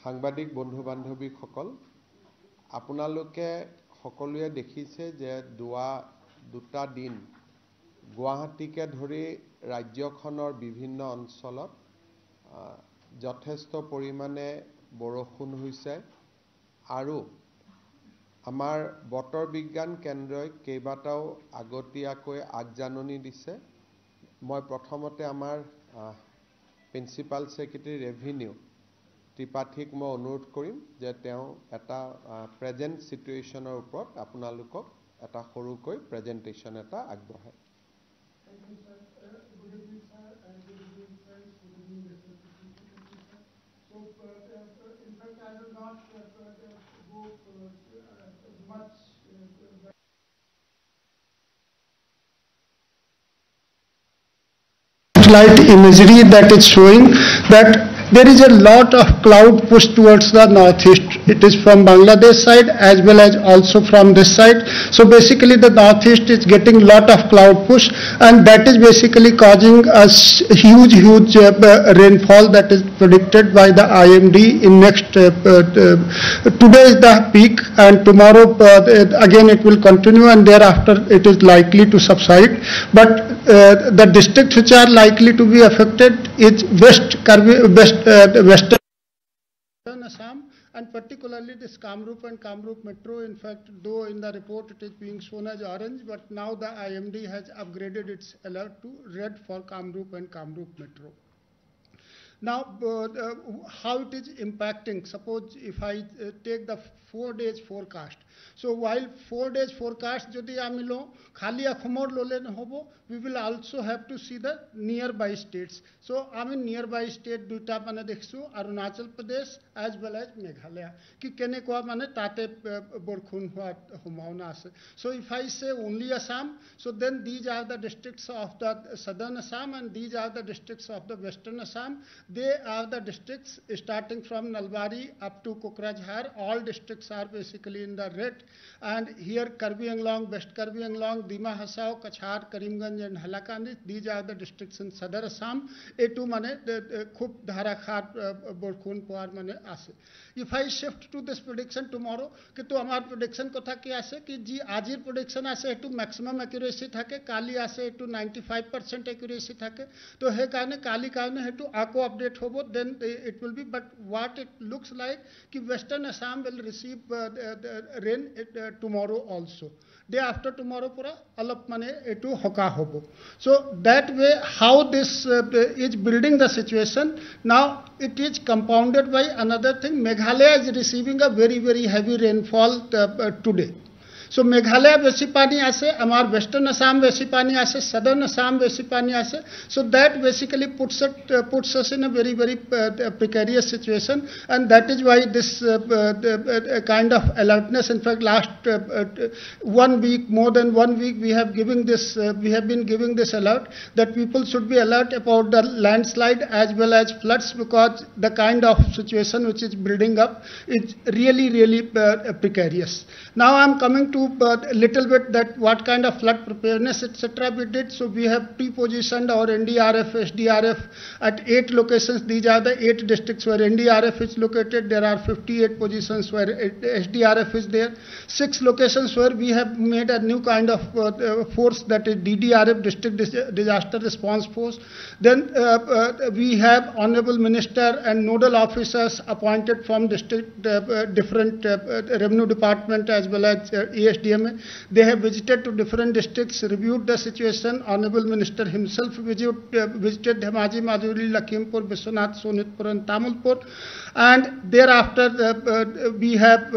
সাংবাদিক বন্ধু বান্ধৱীসকল, আপোনালোকে সকলোৱে দেখিছে যে দুটা দিন গুৱাহাটীকে ধৰি ৰাজ্যখনৰ বিভিন্ন অঞ্চলত যথেষ্ট পৰিমাণে বৰষুণ হৈছে আৰু আমাৰ বতৰ বিজ্ঞান কেন্দ্ৰই কেইবাটাও আগতীয়াকৈ আগজাননী দিছে। মই প্ৰথমতে আমাৰ প্ৰিন্সিপাল সেক্ৰেটাৰী ৰেভিনিউ ত্ৰিপাঠীক মই অনুৰোধ কৰিম যে তেওঁ এটা প্ৰেজেন্ট সিচুৱেশ্যনৰ ওপৰত আপোনালোকক এটা সৰুকৈ প্ৰেজেন্টেশ্যন এটা আগবঢ়ায়। Light imagery that is showing that there is a lot of cloud push towards the northeast. It is from Bangladesh side as well as also from this side. So basically the northeast is getting lot of cloud push, and that is basically causing a huge rainfall that is predicted by the IMD in next today is the peak, and tomorrow again it will continue, and thereafter it is likely to subside. But the districts which are likely to be affected is western Assam, and particularly this Kamrup and Kamrup Metro. In fact, though in the report it is being shown as orange, but now the IMD has upgraded its alert to red for Kamrup and Kamrup Metro. Now, how it is impacting? Suppose if I take the 4 days forecast. So while 4 days forecast jodi amilo khali akhomor lole hobo, we will also have to see the nearby states. So nearby state duita mane dekhsu Arunachal Pradesh as well as Meghalaya ki kene kwa mane tate borkhun hua homauna ase. So if I say only Assam, so then these are the districts of the southern Assam and these are the districts of the western Assam. They are the districts starting from Nalbari up to Kokrajhar. All districts are basically in the red, and here Karbi Anglong, West Karbi Anglong, Dima Hasao, Kachhar, Karimganj and Halakandi, these are the districts in Southern Assam. A2 mane khub dharakhar borkhun poar mane ase. If I shift to this prediction tomorrow, कि तो हमार prediction कथा की आसे कि जी आजिर prediction आसे to maximum accuracy थाके, काली आसे to 95% accuracy थाके, तो है काने काली काने है to आको update होबो, then it will be. But what it looks like कि Western Assam will receive rain tomorrow also. Day after tomorrow pura alap mane etu hoka hobo. So that way how this is building the situation. Now it is compounded by another thing. Meghalaya is receiving a very heavy rainfall today. So Meghalaya besi pani ase, amar Western Assam besi pani ase, Southern Assam besi pani ase. So that basically puts us in a very precarious situation, and that is why this kind of alertness. In fact, last 1 week, more than 1 week, we have been giving this alert that people should be alert about the landslide as well as floods, because the kind of situation which is building up is really precarious. Now I am coming to a little bit that what kind of flood preparedness etc. we did. So we have pre-positioned our NDRF, SDRF at 8 locations. These are the 8 districts where NDRF is located. There are 58 positions where SDRF is there. 6 locations where we have made a new kind of force, that is DDRF, District Disaster Response Force. Then we have Honorable Minister and nodal officers appointed from district different revenue department as well as ESDMA. They have visited to different districts, reviewed the situation. Honorable Minister himself visited Dhemaji, Majuli, Lakhimpur, Biswanath, Sonitpur and Tamilpur. And thereafter we have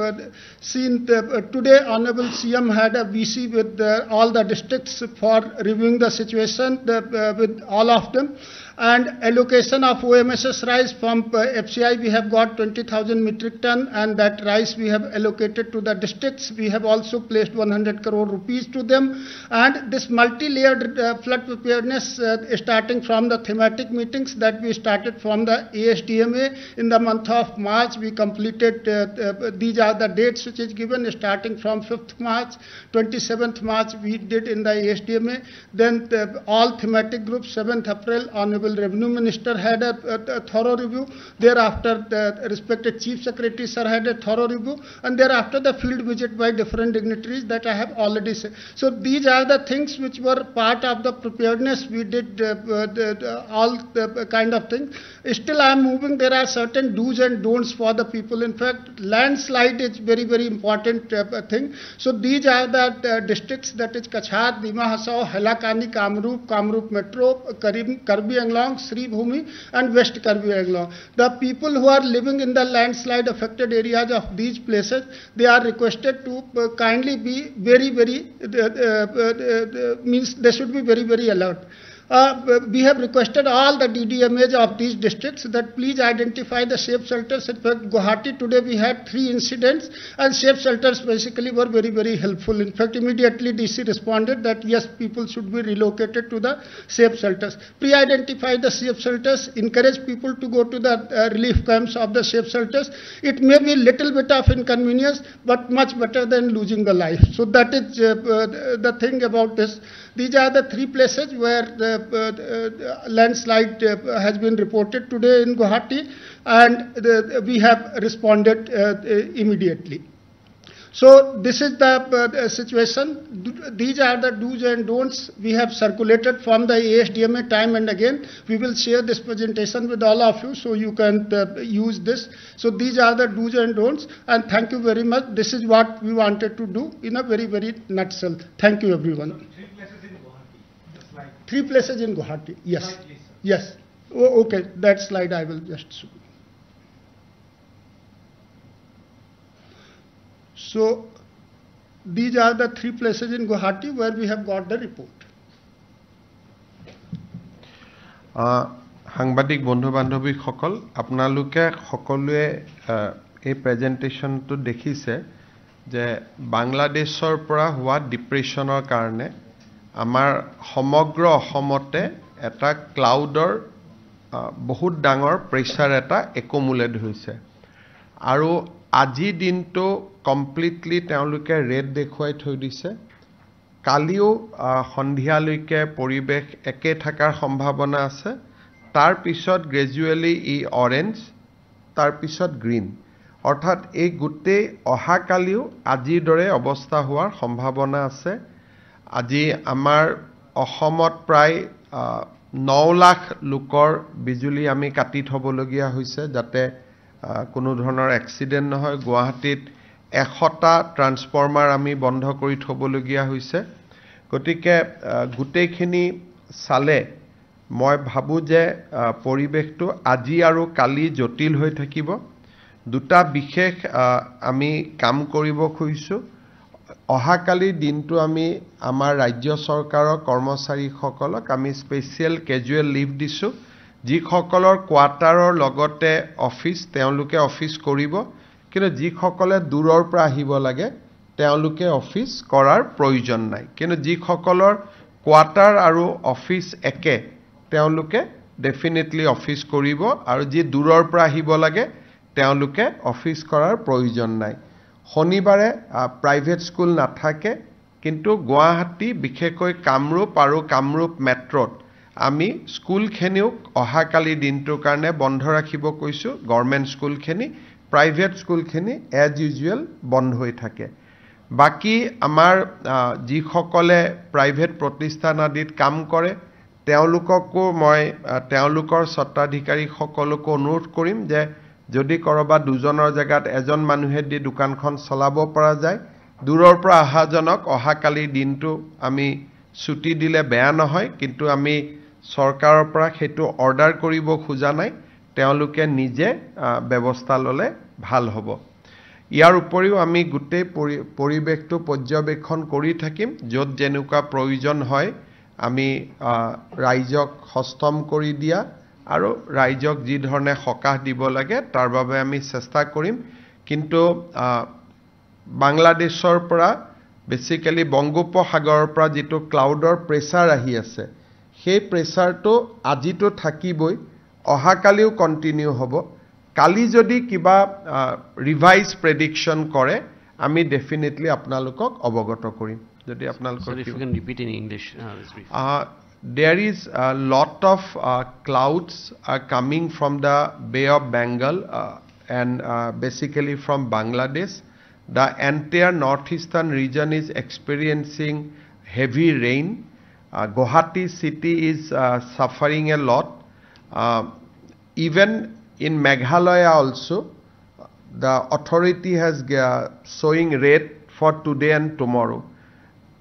seen today Honorable CM had a VC with all the districts for reviewing the situation with all of them. And allocation of OMSS rice from FCI, we have got 20,000 metric ton, and that rice we have allocated to the districts. We have also placed 100 crore rupees to them. And this multi-layered flood preparedness starting from the thematic meetings that we started from the ASDMA in the month of March, we completed, these are the dates which is given, starting from 5th March, 27th March we did in the ASDMA. Then all thematic groups, 7th April, Honorable Revenue Minister had a thorough review. Thereafter, the respected Chief Secretary Sir had a thorough review. And thereafter, the field visit by different dignitaries that I have already said. So these are the things which were part of the preparedness. We did all the kind of things. Still, I am moving. There are certain do's and don'ts for the people. In fact, landslide is very, very important thing. So these are the districts, that is Kachhar, Dima Hasao, Hailakani, Kamrup Metro, Karbi Anglong, Sri Bhumi, and West Karbi Anglong. The people who are living in the landslide affected areas of these places, they are requested to kindly be very, very, means they should be very, very alert. We have requested all the DDMAs of these districts that please identify the safe shelters. In fact, Guwahati today we had 3 incidents, and safe shelters basically were very, very helpful. In fact, immediately DC responded that yes, people should be relocated to the safe shelters. Pre-identify the safe shelters, encourage people to go to the relief camps of the safe shelters. It may be a little bit of inconvenience, but much better than losing a life. So that is the thing about this. These are the 3 places where the landslide has been reported today in Guwahati, and we have responded immediately. So this is the situation. These are the do's and don'ts we have circulated from the ASDMA time and again. We will share this presentation with all of you so you can use this. So these are the do's and don'ts, and thank you very much. This is what we wanted to do in a very, very nutshell. Thank you, everyone. 3 places in Guwahati. Yes. Yes. Oh, okay. That slide I will just show. So these are the 3 places in Guwahati where we have got the report. সাংবাদিক বন্ধু বান্ধৱী সকল, আপোনালোকে সকলোৱে এই প্ৰেজেন্টেশনটো দেখিছে যে বাংলাদেশৰ পৰা হোৱা ডিপ্ৰেছনৰ কাৰণে আমাৰ সমগ্ৰ অসমতে এটা ক্লাউডৰ বহুত ডাঙৰ প্ৰেছাৰ এটা একুমুলেট হৈছে, আৰু আজি দিনটো কমপ্লিটলি তেওঁলোকে ৰেড দেখুৱাই থৈ দিছে। কালিও সন্ধিয়ালৈকে পৰিৱেশ একে থকাৰ সম্ভাৱনা আছে, তাৰ পিছত গ্ৰেজুৱেলি ই অৰেঞ্জ, তাৰ পিছত গ্ৰীণ, অৰ্থাৎ এই গোটেই অহাকালিও আজিৰ দৰে অৱস্থা হোৱাৰ সম্ভাৱনা আছে। আজি আমাৰ অসমত প্ৰায় 9 লাখ লোকৰ বিজুলী আমি কাটি থবলগীয়া হৈছে যাতে কোনো ধৰণৰ এক্সিডেন্ট নহয়। গুৱাহাটীত 100টা ট্ৰান্সফৰ্মাৰ আমি বন্ধ কৰি থবলগীয়া হৈছে। গতিকে গোটেইখিনি চালে মই ভাবো যে পৰিৱেশটো আজি আৰু কালি জটিল হৈ থাকিব। দুটা বিশেষ আমি কাম কৰিব খুজিছো। অহাকালি দিনটো আমি আমাৰ ৰাজ্য চৰকাৰৰ কৰ্মচাৰীসকলক আমি স্পেচিয়েল কেজুৱেল লিভ দিছো। যিসকলৰ কোৱাৰ্টাৰৰ লগতে অফিচ তেওঁলোকে অফিচ কৰিব, কিন্তু যিসকলে দূৰৰ পৰা আহিব লাগে তেওঁলোকে অফিচ কৰাৰ প্ৰয়োজন নাই। কিন্তু যিসকলৰ কোৱাৰ্টাৰ আৰু অফিচ একে তেওঁলোকে ডেফিনেটলি অফিচ কৰিব, আৰু যি দূৰৰ পৰা আহিব লাগে তেওঁলোকে অফিচ কৰাৰ প্ৰয়োজন নাই। শনিবাৰে প্ৰাইভেট স্কুল নাথাকে, কিন্তু গুৱাহাটী বিশেষকৈ কামৰূপ আৰু কামৰূপ মেট্ৰত আমি স্কুলখিনিও অহাকালি দিনটোৰ কাৰণে বন্ধ ৰাখিব কৈছো। গভৰ্ণমেণ্ট স্কুলখিনি, প্ৰাইভেট স্কুলখিনি এজ ইউজুৱেল বন্ধ হৈ থাকে। বাকি আমাৰ যিসকলে প্ৰাইভেট প্ৰতিষ্ঠান আদিত কাম কৰে তেওঁলোককো মই তেওঁলোকৰ স্বত্বাধিকাৰীসকলকো অনুৰোধ কৰিম যে যদি কৰবাত দুজনৰ জায়গাত এজন মানুহে দি দোকানখন চলাব পৰা যায়, দূৰৰ পৰা অহাজনক অহাকালি দিনটো আমি ছুটি দিলে বেয়া নহয়, কিন্তু আমি চৰকাৰৰ পৰা সেইটো অৰ্ডাৰ কৰিব খোজা নাই, তেওঁলোকে নিজে ব্যৱস্থা ললে ভাল হ'ব। ইয়াৰ উপৰিও আমি গোটেই পৰিৱেশটো পৰ্যবেক্ষণ কৰি থাকিম, য'ত যেনেকুৱা প্ৰয়োজন হয় আমি ৰাইজক হস্তম কৰি দিয়া আৰু ৰাইজক যি ধৰণে সকাহ দিব লাগে তাৰ বাবে আমি চেষ্টা কৰিম কিন্তু বাংলাদেশৰ পৰা বেসিক্যালি বংগোপসাগৰৰ পৰা যেটো ক্লাউডৰ প্ৰেসাৰ আহি আছে সেই প্ৰেসাৰটো আজিটো থাকিবই অহাকালিও কন্টিনিউ হ'ব কালি যদি কিবা ৰিভাইজ প্ৰেডিকশন কৰে আমি ডেফিনেটলি আপোনালোকক অৱগত কৰিম যদি আপোনালোকৰ if you can repeat in English this brief. There is a lot of clouds are coming from the Bay of Bengal and basically from Bangladesh. The entire northeastern region is experiencing heavy rain. Guwahati city is suffering a lot. Even in Meghalaya also, the authority has showing red for today and tomorrow.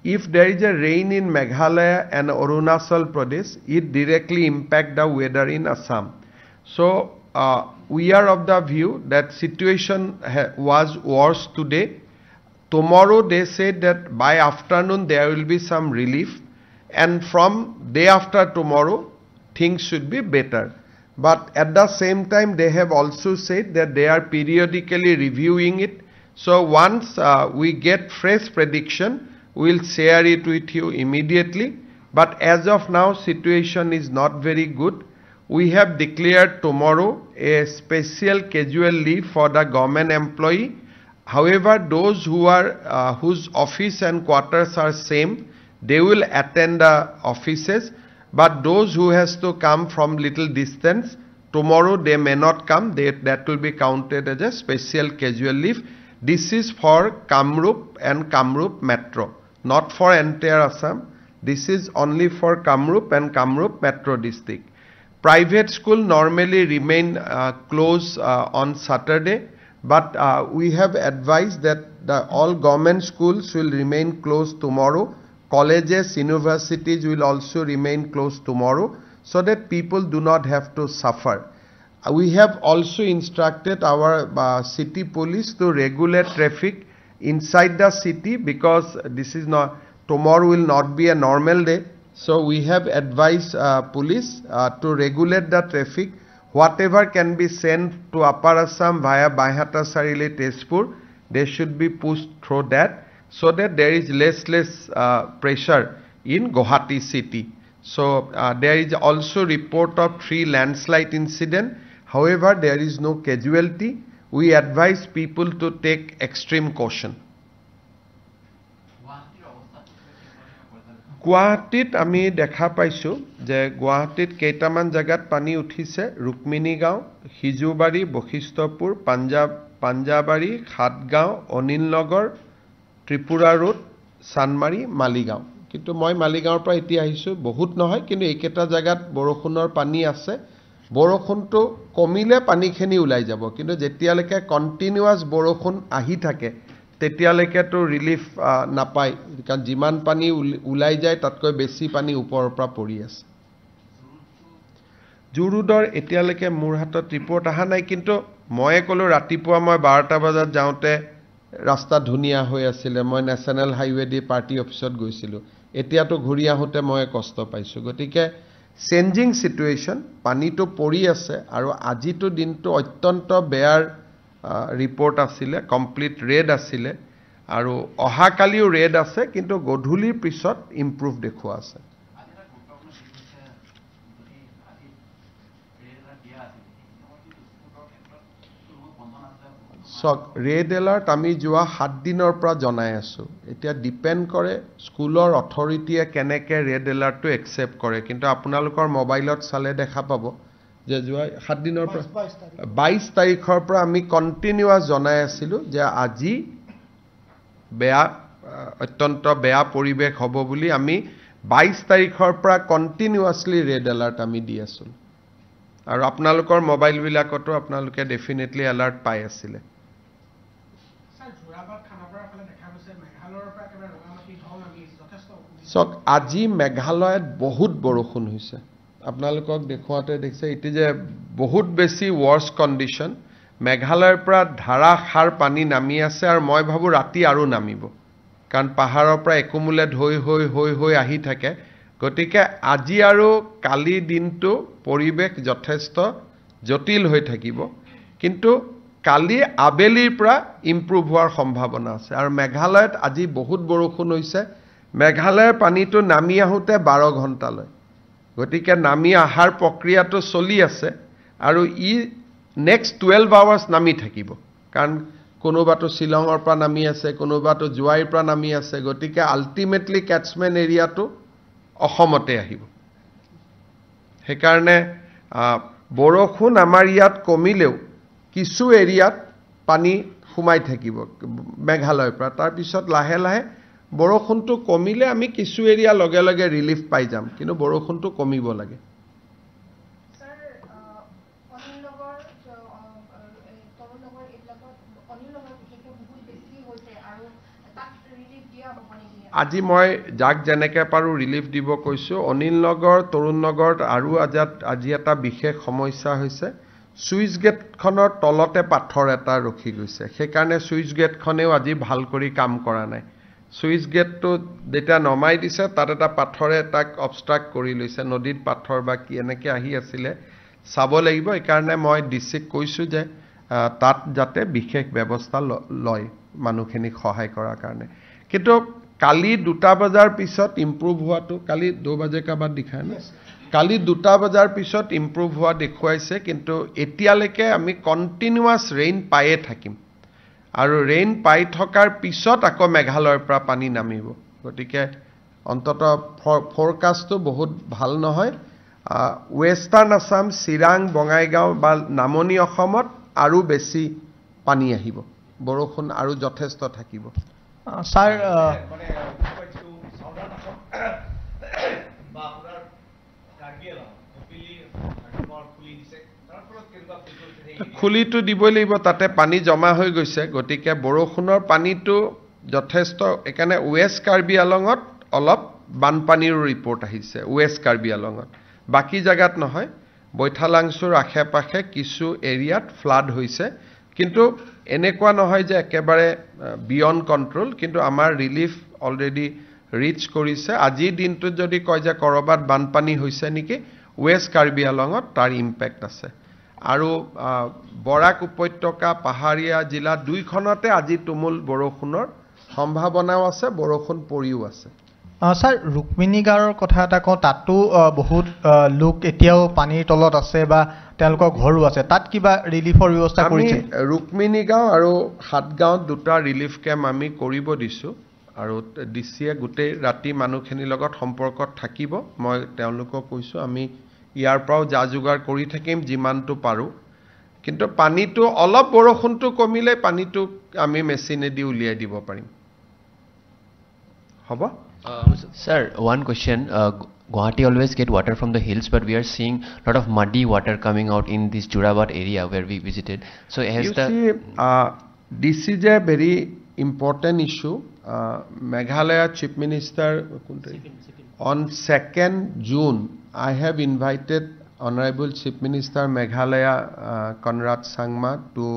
If there is a rain in Meghalaya and Arunachal Pradesh, it directly impact the weather in Assam. So we are of the view that situation was worse today. Tomorrow they said that by afternoon there will be some relief and from day after tomorrow things should be better. But at the same time they have also said that they are periodically reviewing it. So once we get fresh prediction, we'll share it with you immediately. But as of now, situation is not very good. We have declared tomorrow a special casual leave for the government employee. However, those who are whose office and quarters are same, they will attend the offices. But those who has to come from little distance, tomorrow they may not come. That will be counted as a special casual leave. This is for Kamrup and Kamrup Metro. Not for entire Assam. This is only for Kamrup and Kamrup Metro district. Private school normally remain closed on Saturday, but we have advised that all government schools will remain closed tomorrow. Colleges, universities will also remain closed tomorrow so that people do not have to suffer. We have also instructed our city police to regulate traffic inside the city because this is not tomorrow will not be a normal day. So we have advised police to regulate the traffic. Whatever can be sent to Upper Assam via Baihata Sarile Tezpur, they should be pushed through that so that there is less pressure in Guwahati city. So there is also report of 3 landslide incident. However, there is no casualty. We advise people to take extreme caution. Guwahatit ami dekha paisu je Guwahatit keitaman jagat pani uthise Rukmini Gaon, Hijubari, Bokhistopur, Panjabari, Khatgaon, Onilnagar, Tripura Road, Sanmari, Maligaon. Kintu moi Maligaon pra eti ahisu bahut nohoy kintu eketa jagat borokhunor pani ase বৰষুণটো কমিলে পানী খেনি উলাই যাব কিন্তু যেতিয়ালৈকে continuous বৰষুণ আহি থাকে তেতিয়ালৈকে তো ৰিলিফ নাপায় কাৰণ যিমান পানী উলাই যায় তাতকৈ বেছি পানী ওপৰৰ পৰা পৰি আছে জুৰুডৰ এতিয়ালৈকে মোৰ হাতত ৰিপৰ্ট আহা নাই কিন্তু মই কলো ৰাতিপুৱা মই 12টা বজাত যাওঁতে ৰাস্তা ধুনিয়া হৈ আছিল মই নেশনাল হাইৱে দি পাৰ্টি অফিচত গৈছিলো এতিয়াতো ঘূৰি আহোতে মই কষ্ট পাইছো গতিকে চেঞ্জিং সিচুৱেচন পানীটো পৰি আছে আৰু আজিটো দিনটো অত্যন্ত বেয়াৰ ৰিপৰ্ট আছিল কমপ্লিট ৰেড আছিল আৰু অহাকালিও ৰেড আছে কিন্তু গধূলিৰ পিছত ইমপ্ৰুভ দেখুৱা আছে সক ৰেড এলাৰ্ট আমি যোৱা 7 দিনৰ পৰা জনাই আছো এতিয়া ডিপেন্ড কৰে স্কুলৰ অথৰিটিয়ে কেনেকে ৰেড এলাৰ্টটো একচেপ্ট কৰে কিন্তু আপোনালোকৰ মোবাইলত চালে দেখা পাব যে যোৱা 7 দিনৰ পৰা 22 তাৰিখৰ পৰা আমি কন্টিনিউয়াস জনাই আছিলো যে আজি বেয়া অত্যন্ত বেয়া পৰিবেশ হ'ব বুলি আমি 22 তাৰিখৰ পৰা কন্টিনিউয়াসলি ৰেড এলাৰ্ট আমি দি আছো আৰু আপোনালোকৰ মোবাইল বিলাকতো আপোনালোকে ডেফিনেটলি এলাৰ্ট পাই আছিলে সক আজি মেঘালয়ত বহুত বৰষুণ হৈছে আপোনালোকক দেখুৱাতে দেখছে ইতি যে বহুত বেছি ওয়াৰ্স কন্ডিশন মেঘালয়ৰ পৰা ধাৰাসাৰ পানী নামি আছে আৰু মই ভাবো ৰাতি আৰু নামিব কাৰণ পাহাৰৰ পৰা একুমুলেট হৈ আহি থাকে গতিকে আজি আৰু কালি দিনটো পৰিবেশ যথেষ্ট জটিল হৈ থাকিব কিন্তু কালি আবেলিৰ পৰা ইমপ্ৰুভ হোৱাৰ সম্ভাৱনা আছে আৰু মেঘালয়ত আজি বহুত বৰষুণ হৈছে মেঘালয়ৰ পানীটো নামি আহোতে 12 ঘণ্টা লয় গতিকে নামি আহাৰ প্ৰক্ৰিয়াটো চলি আছে আৰু ই নেক্সট 12 আৱাৰ্ছ নামি থাকিব কাৰণ কোনোবাটো শিলঙৰ পৰা নামি আছে কোনোবাটো জুৱাইৰ পৰা নামি আছে গতিকে আল্টিমেটলি ক্যাচমেন্ট এৰিয়াটো অসমতে আহিব সেইকাৰণে বৰষুণ আমাৰ ইয়াত কমিলেও কিছু এৰিয়াত পানী ফুমাই থাকিব মেঘালয়ৰ পৰা তাৰ পিছত লাহে লাহে বৰষুণটো কমিলে আমি কিছু এৰিয়া লগে লগে ৰিলিফ পাই যাম কিন্তু বৰষুণটো কমিব লাগে আজি মই যাক যেনেকৈ পাৰো ৰিলিফ দিব কৈছো অনিল নগৰ তৰুণ নগৰত আৰু আজি এটা বিশেষ সমস্যা হৈছে সুইচ গেটখনৰ তলতে পাথৰ এটা ৰখি গৈছে সেইকাৰণে সুইচ গেটখনেও আজি ভাল কৰি কাম কৰা নাই সুইচ গেটটো যেটা নমাই দিছে তাত এটা পাথৰে তাক অবষ্ট্ৰাক্ট কৰি লৈছে নদীত পাথৰ বা কি এনেকে আহি আছিলে চাব লাগিব এই কাৰণে মই ডিসিক কৈছো যে তাত যাতে বিশেষ ব্যৱস্থা লয় মানুহখিনিক সহায় কৰাৰ কাৰণে কিন্তু কালি 2টা বজাৰ পিছত ইমপ্ৰুভ হোৱাটো কালি 2 বজে কা বাদ দিখায় না কালি 2টা বজাৰ পিছত ইমপ্ৰুভ হোৱা দেখুৱাইছে কিন্তু এতিয়ালৈকে আমি কন্টিনিউয়াস ৰেইন পায়ে থাকিম আৰু ৰেইন পাই থকাৰ পিছত আকৌ মেঘালয়ৰ পৰা পানী নামিব গতিকে অন্তত ফৰকাষ্টটো বহুত ভাল নহয় ওয়েষ্টাৰ্ণ আসাম চিৰাং বঙাইগাঁও বা নামনি অসমত আৰু বেছি পানী আহিব বৰষুণ আৰু যথেষ্ট থাকিব স্যাৰ খুলিটো দিবই লাগিব তাতে পানী জমা হৈ গৈছে গতিকে বৰষুণৰ পানীটো যথেষ্ট একানে ওয়েস্ট কাৰ্বি আলঙত অলপ বানপানীৰ ৰিপৰ্ট আহিছে ওয়েস্ট কাৰ্বি আলঙত বাকি জায়গাত নহয় বৈঠালাংছুৰ আশে-পাশে কিছু এৰিয়াত ফ্লাড হৈছে কিন্তু এনেকুৱা নহয় যে একেবাৰে বিয়ন্ড কন্ট্ৰোল কিন্তু আমাৰ ৰিলিফ অলৰেডি ৰিচ কৰিছে আজি দিনটো যদি কয় যে কৰবাত বানপানী হৈছে নেকি ওয়েস্ট কাৰ্বি আলঙত তাৰ ইম্প্যাক্ট আছে আৰু বৰাক উপত্যকা পাহাৰীয়া জিলা দুইখনতে আজি তুমুল বৰষুণৰ সম্ভাৱনাও আছে বৰষুণ পৰিও আছে স্যাৰ ৰুক্মিণী গাঁৱৰ কথা এটা কওঁ তাতো বহুত লোক এতিয়াও পানীৰ তলত আছে বা তেওঁলোকৰ ঘৰো আছে তাত কিবা ৰিলিফৰ ব্যৱস্থা কৰিছে ৰুক্মিণী গাঁও আৰু হাতগাঁৱত দুটা ৰিলিফ কেম্প আমি কৰিব দিছো আৰু ডিসিয়ে গোটেই ৰাতি মানুহখিনিৰ লগত সম্পৰ্কত থাকিব মই তেওঁলোকক কৈছো আমি ইয়াৰ পৰাও জাজুগাৰ কৰি থাকিম যিমানটো পাৰো কিন্তু পানীটো অলপ বৰষুণটো কমিলে পানীটো আমি মেচিনেদি উলিয়াই দিব পাৰিম হ'ব Sir, one question. Guwahati always get water from the hills, but we are seeing a lot of muddy water coming out in this Jorabad area where we visited. So has this is a very important issue. Meghalaya Chief Minister on 2nd June, I have invited Honorable Chief Minister Meghalaya Conrad Sangma to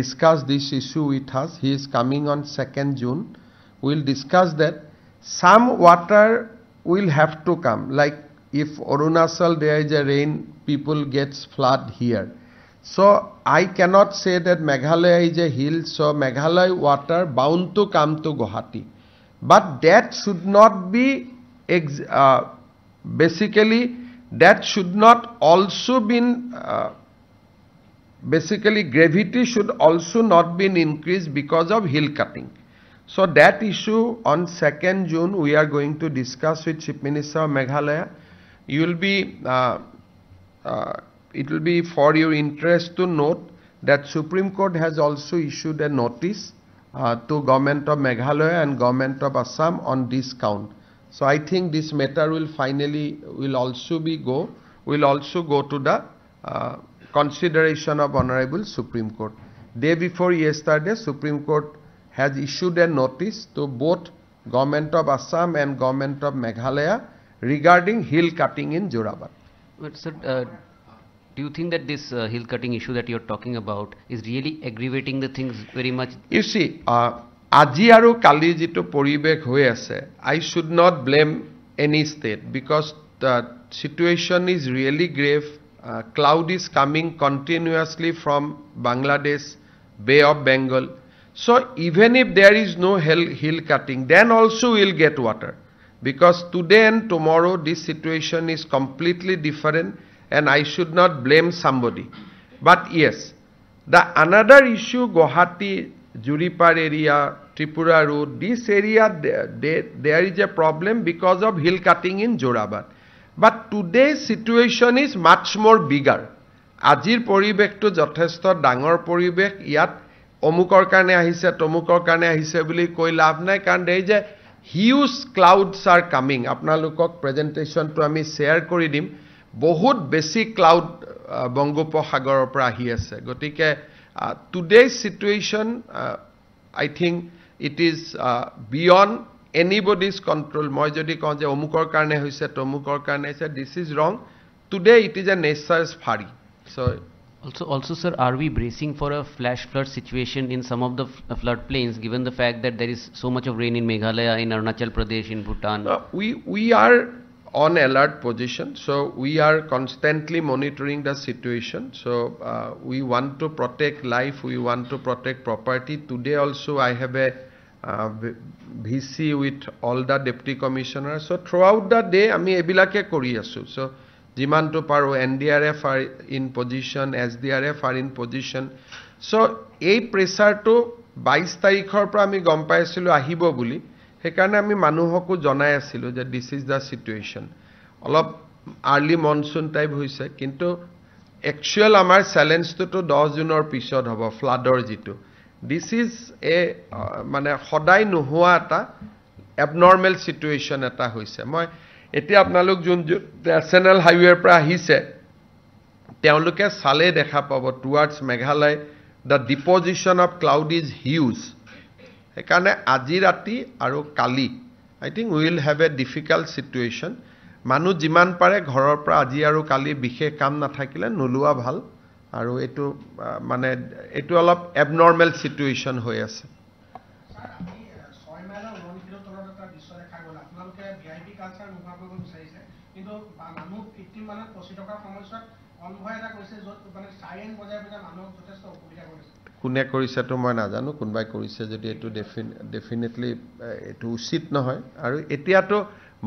discuss this issue with us. He is coming on 2nd June. We will discuss that. Some water will have to come, like if Arunachal there is a rain, people gets flood here. So I cannot say that Meghalaya is a hill, so Meghalaya water bound to come to Guwahati. But that should not be, basically that should not also be, basically gravity should also not be increased because of hill cutting. So that issue on 2nd June we are going to discuss with Chief Minister of Meghalaya. You will be, it will be for your interest to note that Supreme Court has also issued a notice to Government of Meghalaya and Government of Assam on this count. So I think this matter will finally will also go to the consideration of Honorable Supreme Court. Day before yesterday, Supreme Court has issued a notice to both Government of Assam and Government of Meghalaya regarding hill cutting in Jorabad. But sir, do you think that this hill cutting issue that you're talking about is really aggravating the things very much? You see, আজি আৰু কালি যেটো পৰিবেশ হৈ আছে, I should not blame any state because the situation is really grave. Cloud is coming continuously from Bangladesh, Bay of Bengal. So even if there is no hill cutting, then also we'll get water. Because today and tomorrow this situation is completely different and I should not blame somebody. But yes, the another issue, Guwahati, Juripar area, Tripura Road, this area, there is a problem because of hill cutting in Jorabad. But today's situation is much more bigger. Ajir poribek to jothestor dangor poribek yat omukor karne ahise tomukor karne ahise boli koi lav nai karon there is a huge clouds are coming. Apnalokok presentation to ami share kori dim bahut besi cloud Bangopsagaror পৰা আহি আছে গটিকে today's situation I think it is beyond anybody's control. মই যদি কওঁ যে অমুকৰ কাৰণে হৈছে তমুকৰ কাৰণে হৈছে, this is wrong. Today it is a nature's fury. So also sir, are we bracing for a flash flood situation in some of the flood plains given the fact that there is so much of rain in Meghalaya, in Arunachal Pradesh, in Bhutan? We are on alert position, so we are constantly monitoring the situation. So we want to protect life, we want to protect property. Today also I have a VC with all the deputy commissioners. So throughout the day ami ebilake kori asu. So jiman to paro NDRF are in position, SDRF are in position. So ei pressure to 22 tarikhor pra ami gom paisilu ahibo buli. Hekarne ami manuhoko jonai asilu je this is the situation. Olop early monsoon type hoise kintu actual amar challenge to 10 Junor pisod hobo floodor jitu. This is a mane hodai nohua eta abnormal situation eta hoise. Moi eti apnalok jun national highway pra ahise teoluke sale dekha pabo towards Meghalaya the deposition of cloud is huge. Hekarne aji rati aru kali I think we will have a difficult situation. Manu jiman pare ghoror pra aji aru kali bishe kam na thakile nulua bhal aru etu mane etu olop abnormal situation hoy ase. কোনে কৰিছে তো মই নাজানো, কোনবাই কৰিছে যদি এটো definitely এটো উচিত নহয়। আৰু এতিয়াতো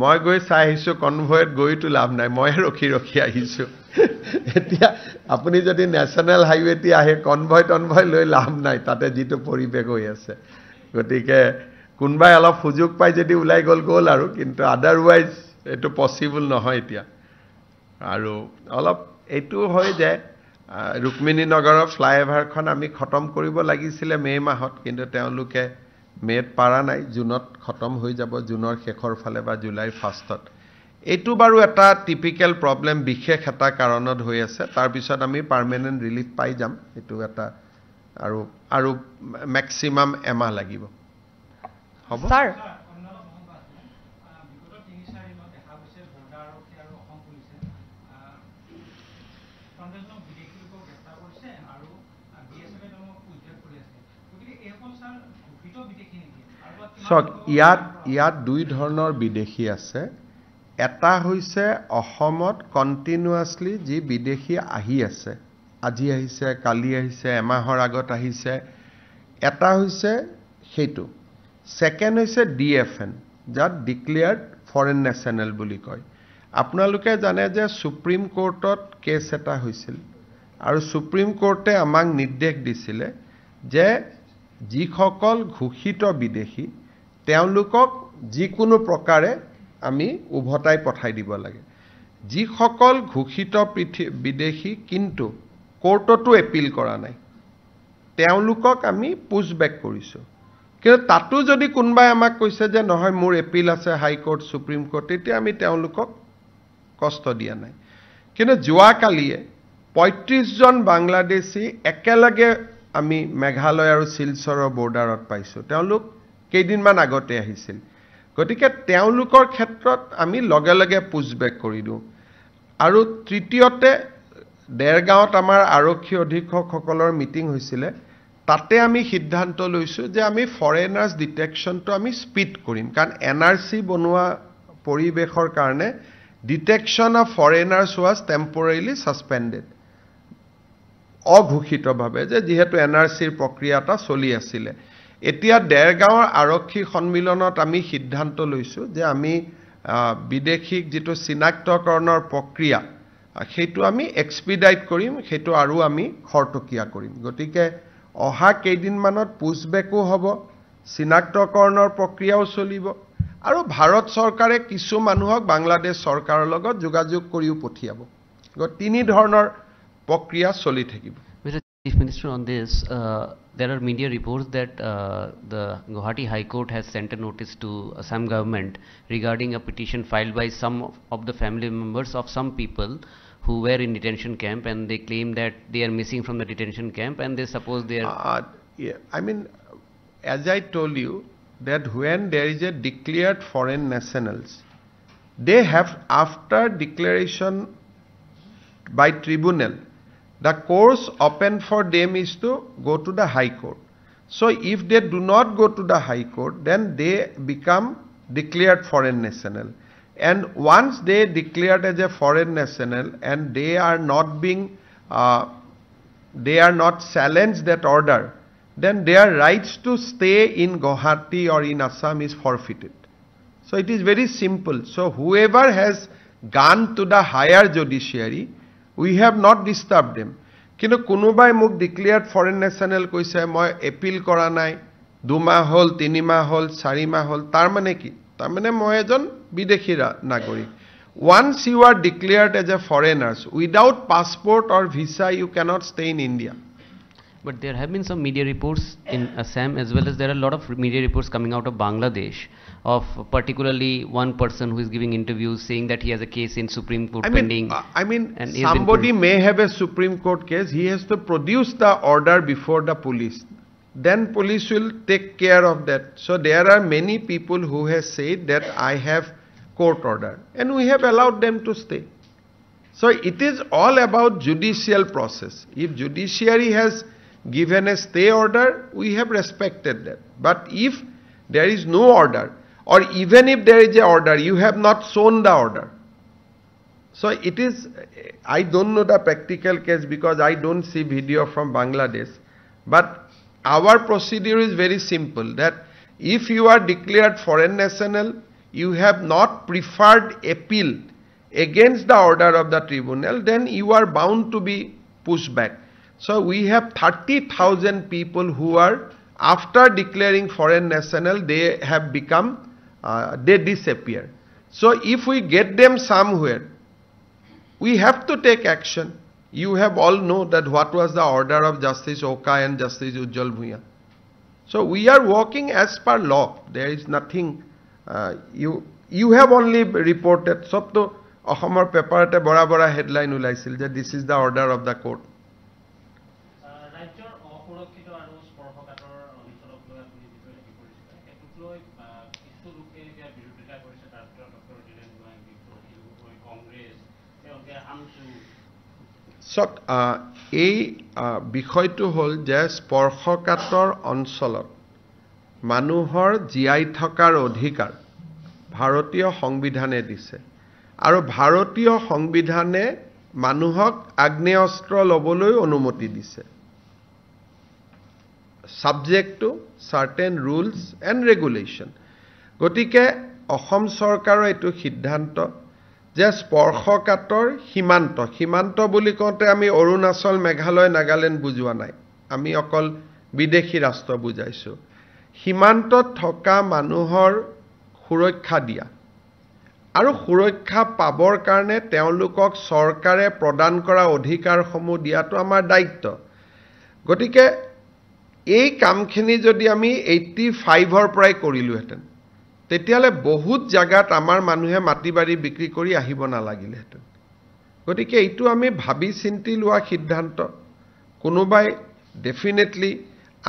মই গৈ চাই আহিছো কনভয়েত গৈ তো লাভ নাই, মই ৰখি আহিছো। এতিয়া আপুনি যদি ন্যাশনাল হাইৱেটি আহে কনভয় লৈ লাভ নাই, তাতে যিটো পৰিবেশ হৈ আছে। গতিকে কোনবাই অলপ সুযোগ পাই যদি উলাই গল আৰু, কিন্তু আদাৰৱাইজ এটো পসিবল নহয় এতিয়া। আৰু অলপ এটো হয় যে रुक्मिणी नगर फ्लाईओवर खन आमी खतम करिब लागिसिले मे माहत, किन्तु तेओलुके मेत पारा नाइ, जूनत खतम হৈ যাব, जूनर शेखर फाले बा जुलाइर फार्स्टत। एटु बारु एटा टिपिकल प्रब्लेम बिशेष एटा कारणत হৈ আছে, तार पिছত आमी पार्मानेंट रिलीफ पाइ जाम। एटु एटा आरु मैक्सिमाम एमा লাগিব হ'ব सर। ইয়াত দুই ধৰণৰ বিদেশী আছে। এটা হৈছে অসমত কন্টিনিউয়াসলি যি বিদেশী আহি আছে, আজি আহিছে, কালি আহিছে, এমাহৰ আগত আহিছে। এটা হৈছে সেইটো। সেকেন্ড হৈছে ডিএফএন, যাত ডিক্লেয়াৰ্ড ফৰেন নেশনাল বুলি কয়। আপোনালোকে জানে যে সুপ্ৰিম কোৰ্টত কেছ এটা হৈছিল, আৰু সুপ্ৰিম কোৰ্টে আমাক নিৰ্দেশ দিছিলে যে যিসকল ঘোষিত বিদেশী তেওঁলোকক যিকোনো প্ৰকাৰে আমি উভতাই পঠাই দিব লাগে। যিসকল ঘোষিত বিদেশী কিন্তু কোৰ্টতো এপিল কৰা নাই, তেওঁলোকক আমি পুশবেক কৰিছো। কিন্তু তাতো যদি কোনবাই আমাক কৈছে যে নহয় মোৰ এপিল আছে হাই কোৰ্ট, সুপ্ৰিম কোৰ্ট, তেতিয়া আমি তেওঁলোকক কষ্ট দিয়া নাই। কিন্তু যোৱাকালিয়ে ৩৫ জন বাংলাদেশী একেলগে আমি মেঘালয় আৰু শিলচৰৰ বৰ্ডাৰত পাইছো। তেওঁলোক কেইদিনমান আগতে আহিছিল। গতিকে তেওঁলোকৰ ক্ষেত্ৰত আমি লগে লগে পুশবেক কৰি দিওঁ। আৰু তৃতীয়তে দেৰগাঁৱত আমাৰ আৰক্ষী অধীক্ষকসকলৰ মিটিং হৈছিলে, তাতে আমি সিদ্ধান্ত লৈছো যে আমি ফৰেনাৰ্ছ ডিটেকশ্যনটো আমি স্পীড কৰিম, কাৰণ এনআৰসি বনোৱা পৰিবেশৰ কাৰণে detection of foreigners was temporarily suspended অঘোষিতভাৱে যে যেহেতু এনআৰসিৰ প্ৰক্ৰিয়াটা চলি আছিল এতিয়া দেৰগাঁৱৰ আৰক্ষী সন্মিলনত আমি সিদ্ধান্ত লৈছো যে আমি বিদেশীক যেটো চিনাক্তকৰণৰ প্ৰক্ৰিয়া সেইটো আমি এক্সপিডাইট কৰিম সেইটো আৰু আমি খৰতকীয়া কৰিম গতিকে অহা কেইদিনমানত পুছবেকো হ'ব চিনাক্তকৰণৰ প্ৰক্ৰিয়াও চলিব আৰু ভাৰত চৰকাৰে কিছু মানুহক বাংলাদেশ চৰকাৰৰ লগত যোগাযোগ কৰিও পঠিয়াব তিনি ধৰণৰ প্ৰক্ৰিয়া চলি থাকিব Mr. Chief Minister, on this, there are media reports that the Guwahati High Court has sent a notice to Assam government regarding a petition filed by some of the family members of some people who were in detention camp, and they claim that they are missing from the detention camp, and they suppose they are... Yeah, I mean, as I told you, that when there is a declared foreign nationals, they have, after declaration by tribunal, the course open for them is to go to the High Court. So if they do not go to the High Court, then they become declared foreign national. And once they declared as a foreign national and they are not being, they are not challenged that order, then their rights to stay in Guwahati or in Assam is forfeited. So it is very simple. So whoever has gone to the higher judiciary, we have not disturbed them. কিন্তু কোনোবাই মোক declared foreign national কৈছে মই appeal কৰা নাই 2 মাহ হল 3 মাহ হল 4 মাহ হল তাৰ মানে কি তাৰ মানে মই এজন বিদেশী নাগৰিক once you are declared as a foreigners without passport or visa you cannot stay in India. But there have been some media reports in Assam as well as there are a lot of media reports coming out of Bangladesh of particularly one person who is giving interviews saying that he has a case in Supreme Court pending. I mean somebody may have a Supreme Court case, he has to produce the order before the police. Then police will take care of that. So there are many people who have said that I have court order and we have allowed them to stay. So it is all about judicial process. If judiciary has given a stay order, we have respected that. But if there is no order, or even if there is a order, you have not shown the order. So it is, I don't know the practical case because I don't see video from Bangladesh. But our procedure is very simple, that if you are declared foreign national, you have not preferred appeal against the order of the tribunal, then you are bound to be pushed back. So we have 30,000 people who are, after declaring foreign national, they have become, they disappear. So if we get them somewhere, we have to take action. You have all know that what was the order of Justice Oka and Justice Ujjwal Bhuiyan. So we are working as per law. There is nothing, you have only reported, so to Ahomar paper te bora bora headline ulaisil that this is the order of the court. এই বিষয়টো হল যে স্পৰ্শকাতৰ অঞ্চলত মানুহৰ জীয়াই থকাৰ অধিকাৰ ভাৰতীয় সংবিধানে দিছে আৰু ভাৰতীয় সংবিধানে মানুহক আগ্নেয়াস্ত্ৰ লবলৈ অনুমতি দিছে subject to certain rules and regulation. গতিকে অসম চৰকাৰৰ এটো সিদ্ধান্ত যে স্পৰ্শকাতৰ সীমান্ত বুলি কওঁতে আমি অৰুণাচল মেঘালয় নাগালেণ্ড বুজোৱা নাই আমি অকল বিদেশী ৰাষ্ট্ৰ বুজাইছো সীমান্তত থকা মানুহৰ সুৰক্ষা দিয়া আৰু সুৰক্ষা পাবৰ কাৰণে তেওঁলোকক চৰকাৰে প্ৰদান কৰা অধিকাৰসমূহ দিয়াটো আমাৰ দায়িত্ব গতিকে এই কামখিনি যদি আমি 85 ৰ পৰাই কৰিলোহেতেন তেতিয়ালে বহুত জায়গাত আমাৰ মানুহে মাটিবাৰী বিক্ৰী কৰি আহিব না লাগিলহেতেন গতিকে এইটো আমি ভাবি চিন্তি লোৱা সিদ্ধান্ত কোনোবাই ডেফিনেটলি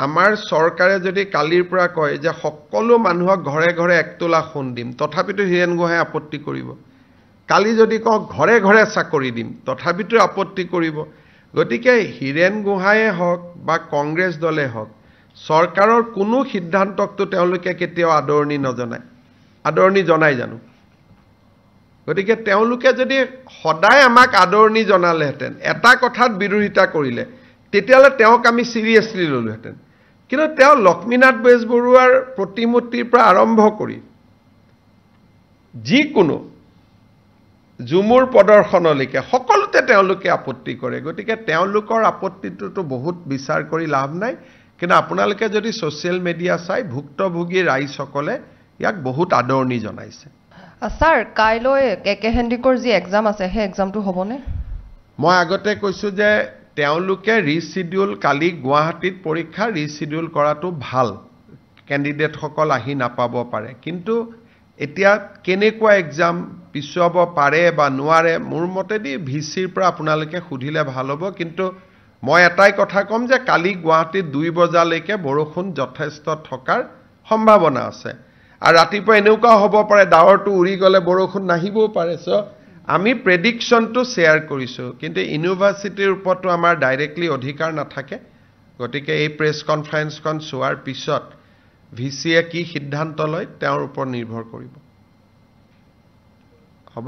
আমাৰ চৰকাৰে যদি কালিৰ পৰা কয় যে সকলো মানুহক ঘৰে ঘৰে 1 তোলা সোণ দিম তথাপিতো হিৰেন গোহাঁই আপত্তি কৰিব কালি যদি কয় ঘৰে ঘৰে চাকৰি দিম তথাপিতো আপত্তি কৰিব গতিকে হিৰেন গোহাঁইয়ে হওক বা কংগ্ৰেছ দলে হওক চৰকাৰৰ কোনো সিদ্ধান্তকটো তেওঁলোকে কেতিয়াও আদৰণি নজনায় আদৰণি জনাই জানো গতিকে তেওঁলোকে যদি সদায় আমাক আদৰণি জনালেহেঁতেন এটা কথাত বিৰোধিতা কৰিলে তেতিয়ালে তেওঁক আমি সিৰিয়াসলি ললোহেঁতেন কিন্তু তেওঁ লক্ষ্মীনাথ বেজবৰুৱাৰ প্ৰতিমূৰ্তিৰ পৰা আৰম্ভ কৰি যিকোনো জুমুৰ প্ৰদৰ্শনলৈকে সকলোতে তেওঁলোকে আপত্তি কৰে গতিকে তেওঁলোকৰ আপত্তিটো বহুত বিচাৰ কৰি লাভ নাই কিন্তু আপোনালোকে যদি সোশ্যাল মিডিয়া চাই ভুক্তভোগী ৰাইজসকলে ইয়াক বহুত আদৰণি জনাইছে স্যাৰ কাইলৈ একে হেন্দিকৰ যি এক্সাম আছে হে এক্সামটো হ'বনে মই আগতে কৈছো যে তেওঁলোকে ৰিশিডিউল কালি গুৱাহাটীত পৰীক্ষা ৰিশিডিউল কৰাটো ভাল ক্যান্ডিডেট সকল আহি নাপাব পাৰে কিন্তু এতিয়া কেনেকুৱা এক্সাম পিছুৱাব পাৰে বা নোৱাৰে মোৰ মতেদি ভিচিৰ পৰা আপোনালোকে সুধিলে ভাল হ'ব কিন্তু মই এটাই কথা কম যে কালি গুৱাহাটীত 2 বজালৈকে বৰষুণ যথেষ্ট থকাৰ সম্ভাৱনা আছে আৰু ৰাতিপুৱা এনেকুৱা হ'ব পাৰে ডাৱৰটো উৰি গলে বৰষুণ নাহিবও পাৰে সো আমি প্ৰেডিকশনটো শেয়াৰ কৰিছো কিন্তু ইউনিভাৰ্সিটিৰ ওপৰতো আমাৰ ডাইৰেক্টলি অধিকাৰ নাথাকে গতিকে এই প্ৰেছ কনফাৰেন্সখন চোৱাৰ পিছত ভিচিয়ে কি সিদ্ধান্ত লয় তেওঁৰ ওপৰত নিৰ্ভৰ কৰিব হ'ব